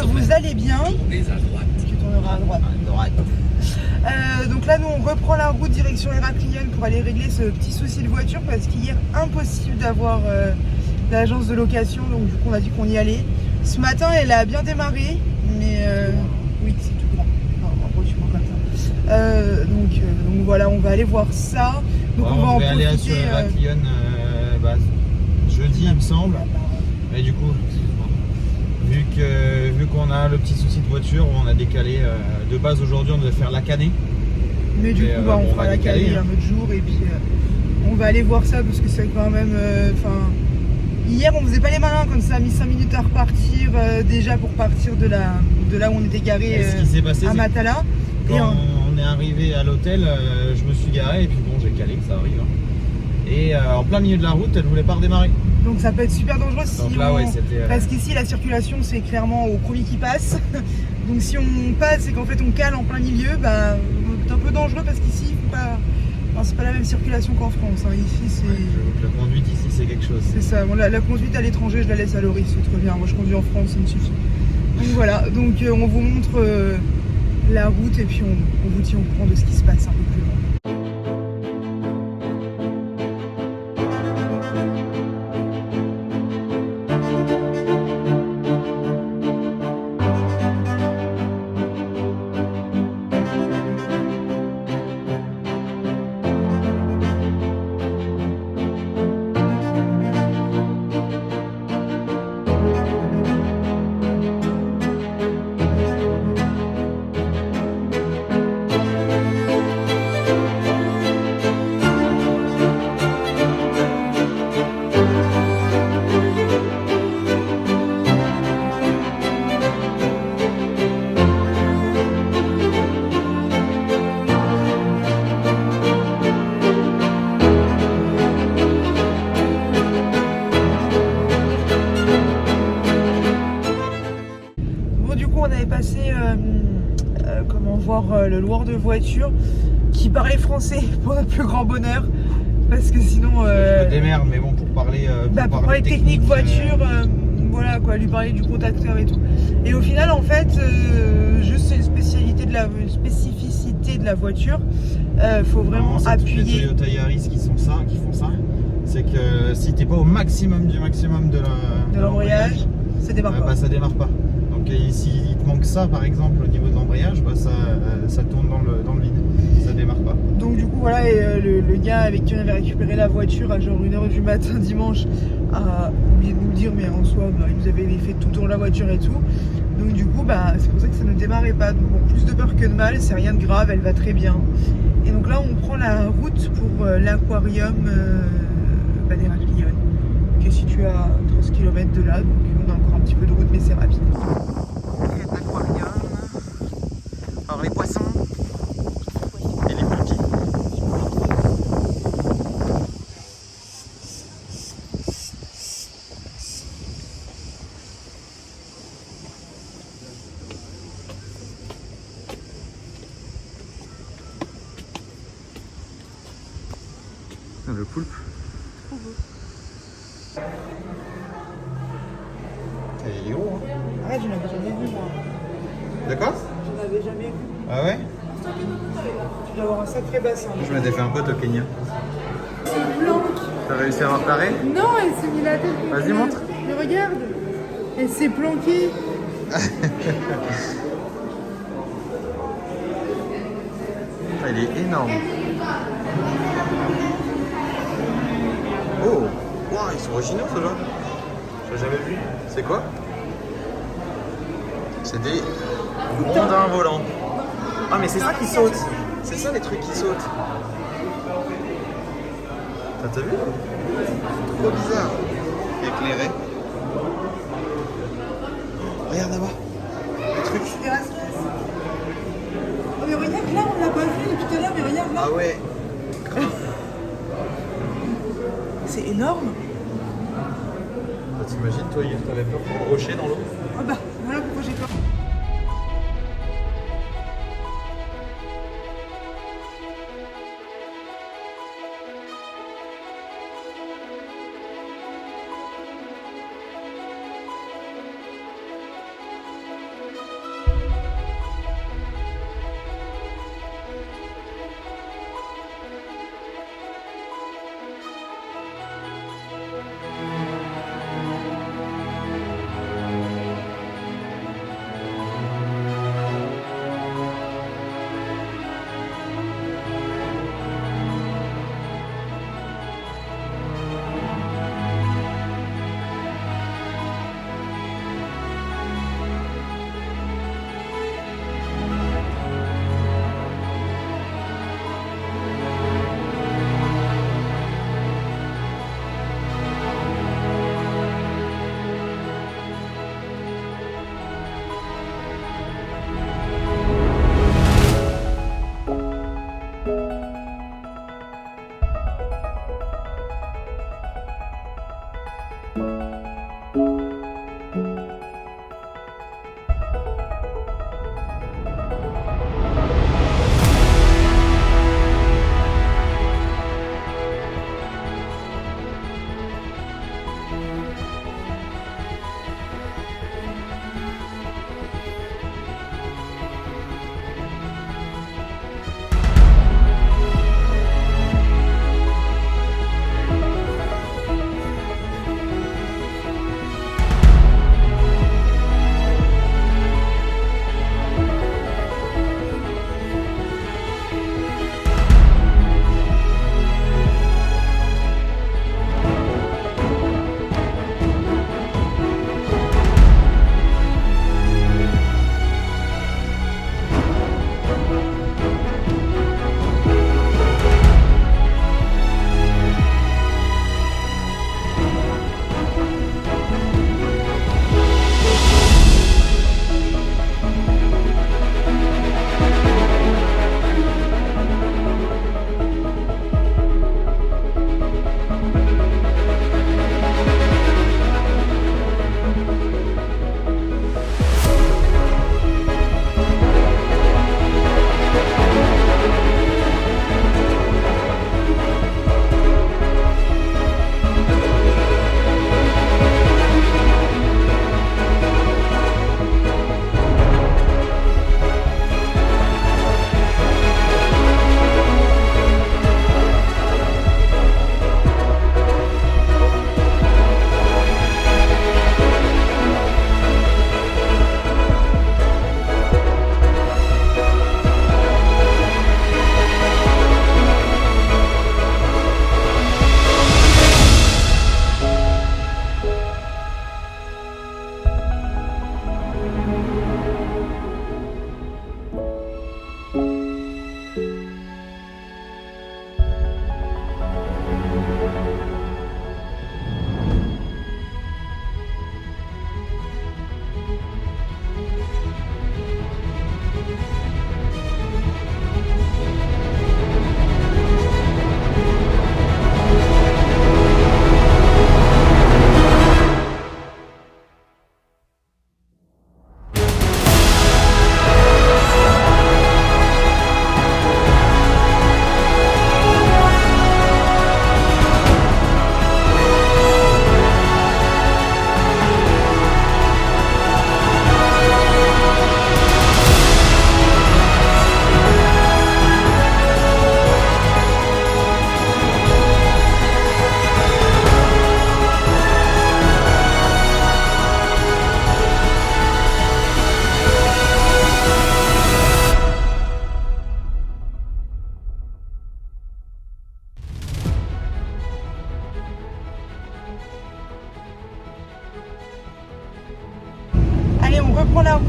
que vous allez bien. Tu tourneras à droite. Donc là, nous, on reprend la route direction Héraclion pour aller régler ce petit souci de voiture parce qu'hier, impossible d'avoir l'agence de location. Donc, du coup, on a dit qu'on y allait. Ce matin, elle a bien démarré, mais oui, c'est tout grand. En gros, tu prends comme ça. Donc voilà, on va aller voir ça. Donc, on va en aller à sur Héraclion jeudi, il me semble. Mais du coup, vu qu'on a le petit souci de voiture, on a décalé. De base, aujourd'hui, on devait faire la Canée. Mais du coup, on fera la Canée un autre jour. Et puis, on va aller voir ça parce que c'est quand même. Hier, on faisait pas les malins comme ça, a mis 5 minutes à repartir déjà pour partir de là où on était garé à Matala. Quand on est arrivé à l'hôtel, je me suis garé et puis bon, j'ai calé, ça arrive. Hein. Et en plein milieu de la route, elle voulait pas redémarrer. Donc ça peut être super dangereux si là, parce qu'ici la circulation c'est clairement au premier qui passe. Donc si on passe et qu'en fait on cale en plein milieu, c'est un peu dangereux parce qu'ici c'est pas la même circulation qu'en France. Hein. Ici c'est. La conduite ici c'est quelque chose. C'est ça. Bon, la conduite à l'étranger je la laisse à Laurie, c'est trop bien. Moi je conduis en France, ça me suffit. Donc voilà. Donc on vous montre la route et puis on vous tient au courant de ce qui se passe un peu plus loin. Voir le loueur de voiture qui parlait français pour notre plus grand bonheur parce que sinon je me démerde mais bon pour parler technique voiture voilà quoi, lui parler du contacteur et tout et au final en fait juste c'est une spécificité de la voiture, faut vraiment appuyer. Les Toyota Yaris qui font ça, c'est que si t'es pas au maximum de l'embrayage, ça démarre pas. Ça démarre pas. Donc s'il te manque ça par exemple au niveau de l'embrayage, ça tourne dans le vide, ça démarre pas. Donc du coup voilà, et le gars avec qui on avait récupéré la voiture à genre 1h du matin dimanche a oublié de nous le dire, mais en soi il nous avait fait tout le tour de la voiture et tout. Donc du coup c'est pour ça que ça ne démarrait pas. Donc bon, plus de peur que de mal, c'est rien de grave, elle va très bien. Et donc là on prend la route pour l'aquarium d'Héraclion, qui est situé à 13 km de là, donc on a encore un petit peu de route mais c'est rapide. L'aquarium. Alors les poissons et les monkeys. Le poulpe. Trop beau. Il est gros, hein. Ah, je l'avais jamais vu moi. D'accord? Je l'avais jamais vu. Ah ouais? Tu dois avoir un sacré bassin. Je m'étais fait un pote au Kenya. C'est blanc. T'as réussi à repérer? Non, elle s'est mis la tête. Vas-y, montre. Mais regarde. Elle s'est planquée. Il est énorme. Oh, wow, ils sont originaux ceux-là. J'ai jamais vu. C'est quoi? C'est des rondins volants. Ah mais c'est ça qui saute. C'est ça les trucs qui sautent. T'as vu? Trop bizarre. Éclairé. Regarde là-bas. Le truc. Oh mais regarde là, on l'a pas vu depuis tout à l'heure, mais regarde là. Ah ouais. C'est énorme. T'imagines, toi, hier, t'avais peur pour le rocher dans l'eau? Ah bah, voilà pourquoi j'ai peur.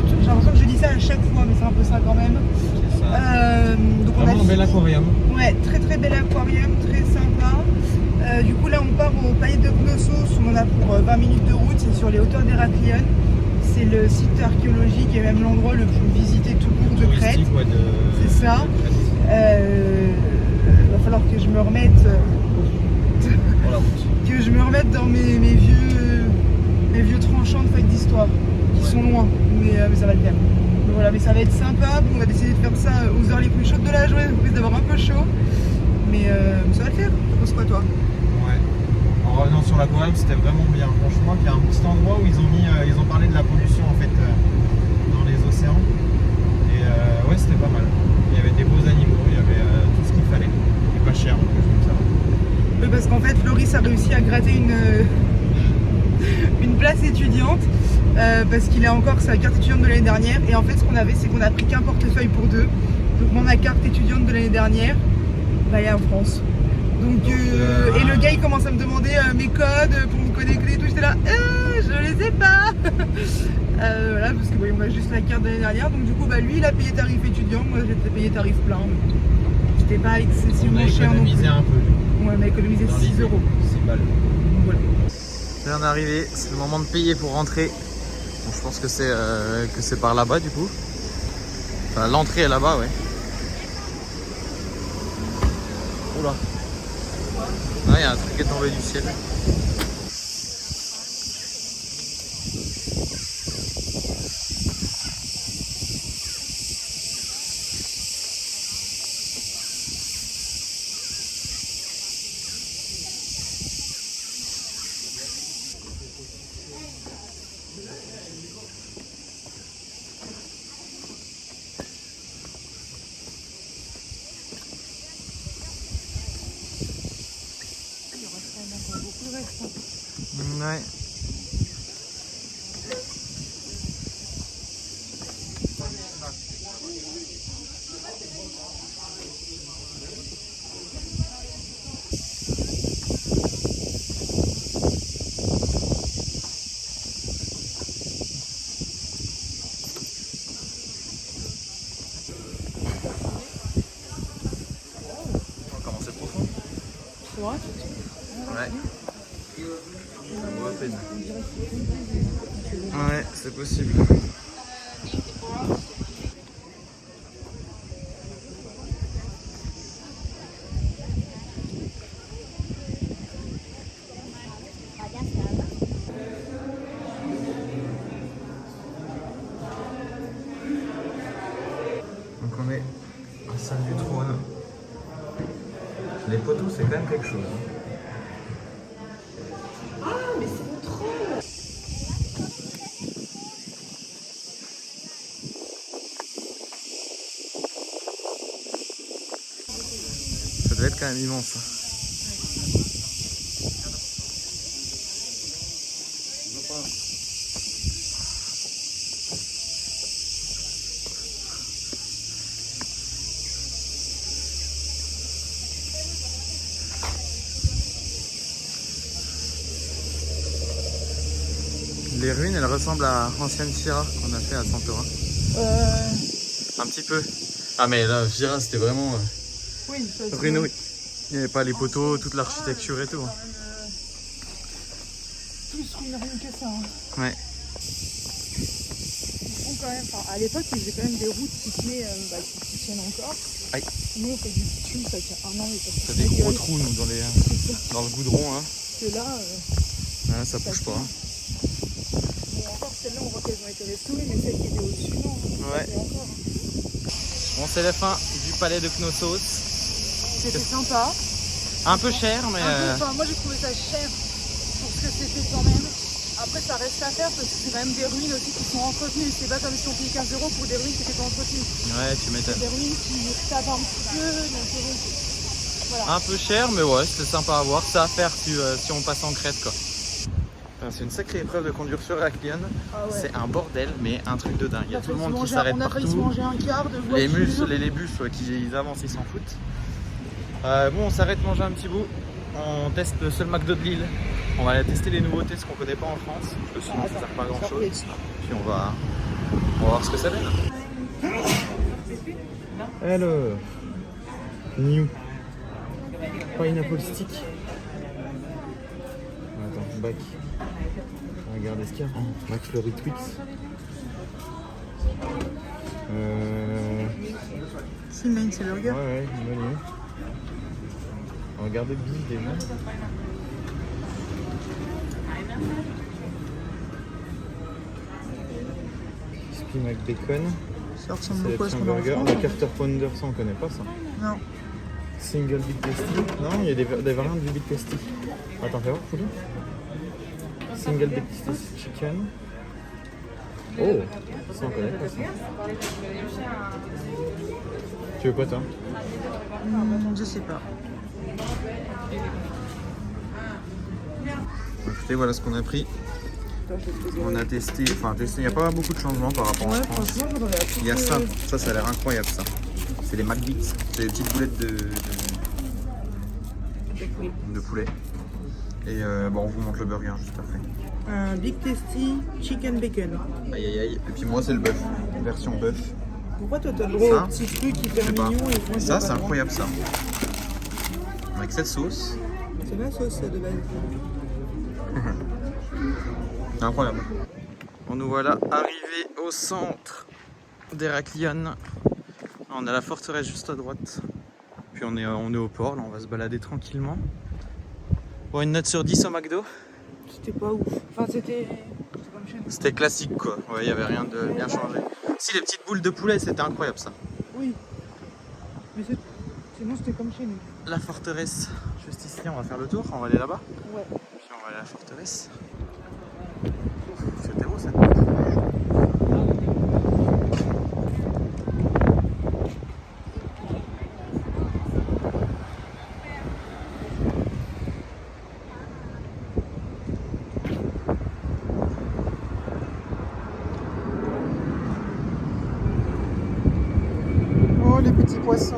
route. J'ai l'impression que je dis ça à chaque fois, mais c'est un peu ça quand même. C'est ça. Donc on a Vraiment un bel aquarium. Ouais, très très bel aquarium, très sympa. Du coup là on part au palais de Knossos, on en a pour 20 minutes de route, c'est sur les hauteurs d'Héraklion. C'est le site archéologique et même l'endroit le plus visité tout court de Crète. Ouais, c'est ça. Va falloir que je me remette Pour la route. que je me remette dans mes vieux tranchants de fac d'histoire qui sont loin, mais ça va le faire. Donc voilà, mais ça va être sympa. Bon, on a décidé de faire ça aux heures les plus chaudes de la journée, on risque d'avoir un peu chaud, mais ça va le faire. Tu penses quoi toi? Ouais. En revenant sur l'aquarium, c'était vraiment bien. Franchement, il y a un petit endroit où ils ont parlé de la pollution en fait dans les océans. Et ouais, c'était pas mal. Il y avait des beaux animaux, il y avait tout ce qu'il fallait. Et pas cher en plus, donc ça va. Oui, parce qu'en fait, Loris a réussi à gratter une place étudiante parce qu'il a encore sa carte étudiante de l'année dernière. Et en fait, ce qu'on avait, c'est qu'on a pris qu'un portefeuille pour deux. Donc, moi, ma carte étudiante de l'année dernière, bah, elle est en France. Donc, et le gars, il commence à me demander mes codes pour me connecter et tout. J'étais là, je les ai pas. Voilà, parce que oui, on a juste la carte de l'année dernière. Donc, du coup, bah, lui, il a payé tarif étudiant. Moi, j'étais payé tarif plein. C'était pas excessivement cher non plus. On a économisé un peu. Ouais, on a économisé 6 €. 6 balles. Voilà. Je viens d'arriver, c'est le moment de payer pour rentrer. Bon, je pense que c'est par là-bas du coup. Enfin, l'entrée est là-bas, ouais. Oula. Ah, il y a un truc qui est tombé du ciel. Ouais. Comment c'est profond? Ouais. Ouais. Ouais, c'est possible. Donc on est à salle du trône. Les poteaux, c'est quand même quelque chose. Ah, mais c'est mon trône. Ça doit être quand même immense. Les ruines, elles ressemblent à l'ancienne Fira qu'on a fait à Santorin. Un petit peu. Ah mais là, Fira, c'était vraiment Oui, ça ruineux. Il n'y avait pas les poteaux, toute l'architecture et tout. Plus ruine rien que ça. Hein. Ouais. Ils font quand même, à l'époque, ils faisaient quand même des routes qui tiennent encore. Aïe. Nous, on fait du bitume, ça tient un an. T'as des gros trous nous, dans le goudron. Hein. Que là, Ouais, ça bouge pas. Hein. Bon, encore celles-là, on voit qu'elles ont été restaurées, mais celles qui étaient au-dessus, non. Ouais. Encore. Bon, c'est la fin du palais de Knossos. C'était sympa. Un peu cher, mais... Moi, j'ai trouvé ça cher pour ce que c'était quand même. Après, ça reste à faire parce que c'est quand même des ruines aussi qui sont entretenues. C'est pas comme si on payait 15 € pour des ruines qui étaient pas entretenues. Ouais, tu m'étonnes. Des ruines qui tapent un petit peu, donc voilà. Un peu cher, mais ouais, c'était sympa à voir. C'est à faire si on passe en Crète, quoi. C'est une sacrée épreuve de conduire sur Héraklion. Ah ouais. C'est un bordel, mais un truc de dingue. Il y a tout le monde qui s'arrête partout. On a failli se manger un quart de voiture. Les bus qui avancent, ils s'en foutent. Bon, on s'arrête manger un petit bout. On teste le seul McDo de Lille. On va aller tester les nouveautés, ce qu'on connaît pas en France. Parce que sinon, ça sert pas à grand chose. Puis on va On va voir ce que ça donne. Alors, New Pineapple Stick. Attends, back. Regardez ce qu'il y a. McFlurry Twix. Cinnamon, c'est burger. Ouais, bonne. Regardez le bille déjà. Crispy McBacon. Ça ressemble beaucoup à ce qu'on a en burger. France. Le Carter Pounder, ça on connaît pas ça. Non. Single Big Tasty. Non, il y a des variantes du Big Tasty. Attends, fais voir, Pouli. Single Big Tasty Chicken. Oh, ça on connaît pas ça. Tu veux quoi toi? Je sais pas. Écoutez, voilà ce qu'on a pris. On a testé, il n'y a pas beaucoup de changements par rapport à Ouais, France. franchement, j'aurais appris. Il y a ça a l'air incroyable ça. C'est les McBeats, c'est des petites boulettes de poulet. Et bon, on vous montre le burger juste après. Un Big Tasty Chicken Bacon. Aïe aïe aïe. Et puis moi c'est le bœuf, version bœuf. Pourquoi toi t'as le droit Ça, au petit truc Je hyper sais pas. mignon et moi, j'ai Ça pas c'est le droit. incroyable ça. Avec cette sauce. C'est ma sauce ça, de base. C'est incroyable. Bon, nous voilà arrivés au centre d'Héraklion. On a la forteresse juste à droite. Puis on est au port, là on va se balader tranquillement. Bon, une note sur 10 au McDo. C'était pas ouf. Enfin, c'était comme chez nous. C'était classique quoi, ouais, il n'y avait rien de bien changé. Si, les petites boules de poulet, c'était incroyable ça. Oui. Mais sinon, c'était comme chez nous. La forteresse, juste ici, on va faire le tour, on va aller là-bas. Ouais. Puis on va aller à la forteresse. C'était beau cette Oh, les petits poissons.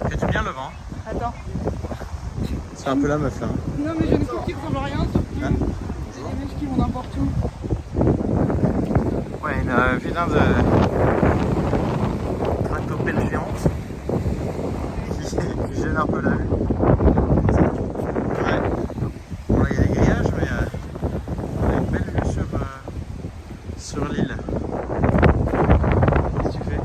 Fais-tu bien le vent? Attends. C'est un peu la meuf là. Non, mais j'ai une coupe qui ressemble à rien, sauf que Hein des mèches qui vont n'importe où. Ouais, une vilain de tractopelle géante qui gêne un peu la vue. Ouais. Bon, il y a des grillages, mais on a une belle vue sur l'île. Qu'est-ce que tu fais?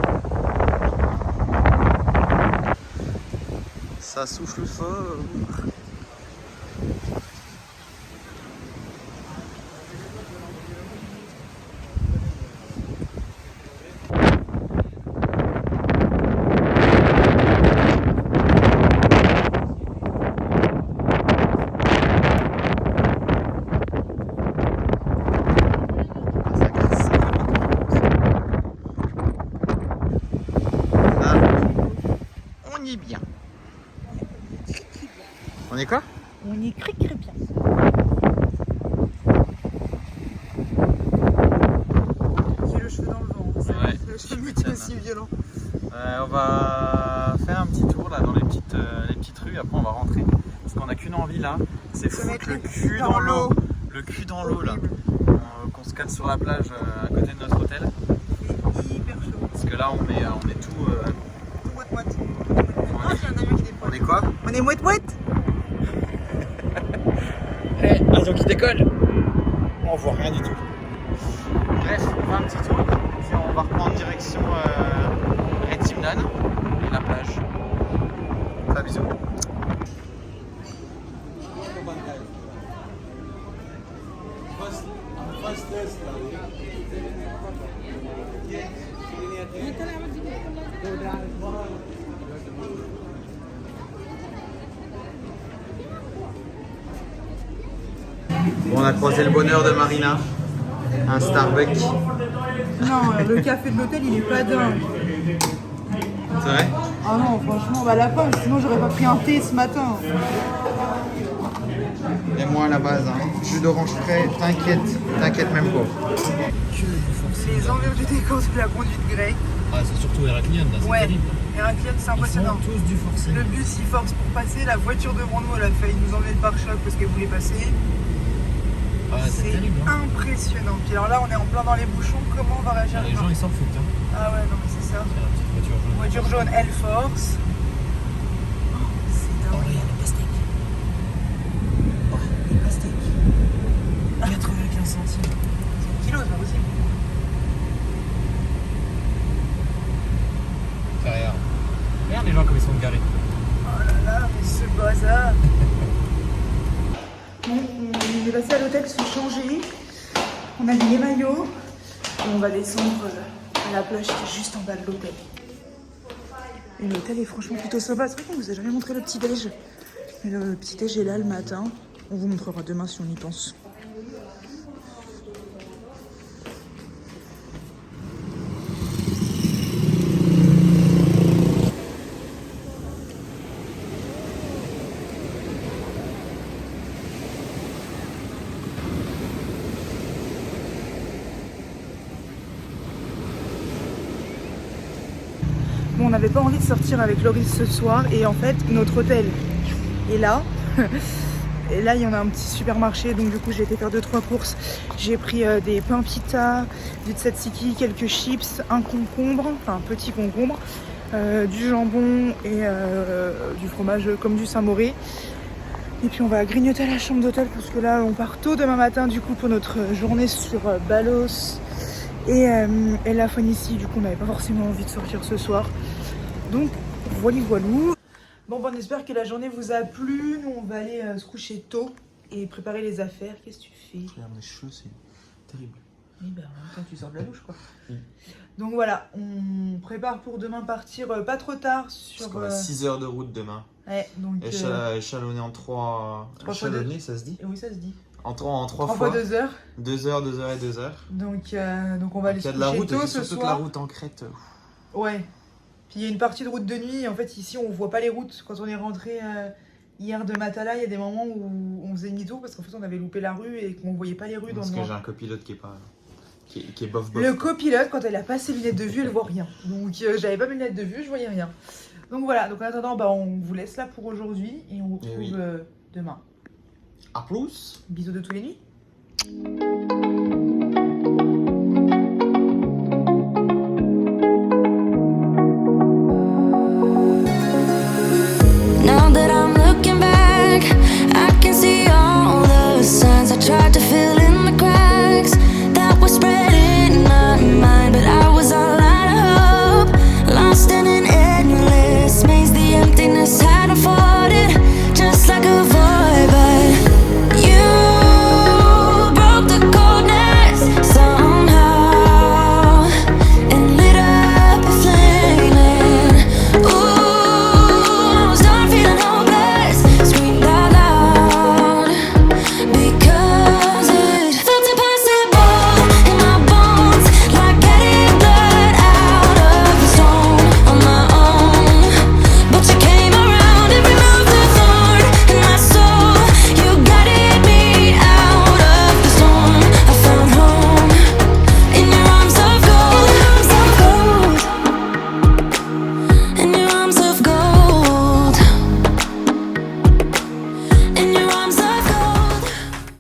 Ça souffle fort. On y est bien. On est quoi? On y crie bien. J'ai le cheveu dans le vent. Ouais, Le cheveu tu est m'étonnes. aussi violent. On va faire un petit tour là dans les petites rues, après on va rentrer. Parce qu'on n'a qu'une envie là, c'est foutre mettre le les cul pieds dans dans l'eau. l'eau. Le cul dans l'eau là. Horrible. Qu'on se cale sur la plage à côté de notre hôtel. C'est hyper chaud. Parce que là on est tout. Mouette. Ah, j'ai un avion qui décolle. On est quoi? On est mouette. Avion qui décolle. On voit rien du tout. Bref, on fait un petit tour. Puis on va reprendre direction Retimnan et la plage. Enfin, bisous. Bon, on a croisé le bonheur de Marina, un Starbucks. Non, le café de l'hôtel, il est pas dingue. C'est vrai? Ah non, franchement, bah la fin, sinon j'aurais pas pris un thé ce matin. Et moi à la base, hein. Jus d'orange frais, t'inquiète même pas. Les envers du décor de la conduite grecque. Ah, c'est surtout Héraclion, là, c'est Ouais. terrible. Héraclienne, c'est Ils impressionnant. font tous du forcing. Le bus il force pour passer, la voiture devant nous elle a failli nous enlever le pare-choc parce qu'elle voulait passer. Ah, c'est terrible. Hein. Impressionnant. Puis alors là on est en plein dans les bouchons, comment on va réagir? Les gens ils s'en foutent. Hein. Ah ouais non mais c'est ça. C'est la petite voiture jaune. Voiture jaune, elle force. Oh, c'est Oh, dingue. regarde les pastèques. Oh, les pastèques. 95 centimes. C'est une kilo, c'est pas possible. Regarde. Regarde les gens comme ils sont garés. Oh là là, mais ce bazar. Bon, on est passé à l'hôtel se changer. On a mis les maillots. Et on va descendre à la plage qui est juste en bas de l'hôtel. Et l'hôtel est franchement plutôt sympa. C'est vrai qu'on vous a jamais montré le petit-déj. Mais le petit-déj est là le matin. On vous montrera demain si on y pense. Bon, on n'avait pas envie de sortir avec Loris ce soir et en fait notre hôtel est là. Et là il y en a un petit supermarché donc du coup j'ai été faire 2-3 courses. J'ai pris des pains pita, du tzatziki, quelques chips, un concombre, enfin un petit concombre, du jambon et du fromage comme du Saint-Mauré. Et puis on va grignoter à la chambre d'hôtel parce que là on part tôt demain matin du coup pour notre journée sur Balos et la Phoenicie. Du coup on n'avait pas forcément envie de sortir ce soir. Donc voilou. Bon, on espère que la journée vous a plu. Nous on va aller se coucher tôt et préparer les affaires. Qu'est-ce que tu fais? Regarde mes cheveux, c'est terrible. Oui, bah en même temps tu sors de la douche quoi. Oui. Donc voilà, on prépare pour demain partir pas trop tard sur... Parce qu'on a 6 heures de route demain. Ouais, donc... Échelonné en 3... Échelonné, ça se dit? Oui, ça se dit. En 3 fois fois. 2 heures. 2 heures, 2 heures et 2 heures. Donc on va aller se Il y a de la coucher route, tôt et ce surtout que soir. la route en Crète. Ouais. Puis il y a une partie de route de nuit. En fait, ici, on voit pas les routes. Quand on est rentré hier de Matala, il y a des moments où on faisait demi-tour parce qu'en fait, on avait loupé la rue et qu'on voyait pas les rues dans Parce le que noir. j'ai un copilote qui est pas... Qui est bof. Le copilote, quand elle a pas ses lunettes de vue, elle voit rien. Donc j'avais pas mes lunettes de vue, je voyais rien. Donc voilà, donc en attendant, bah, on vous laisse là pour aujourd'hui et on vous retrouve demain. A plus. Bisous de tous les nuits. Now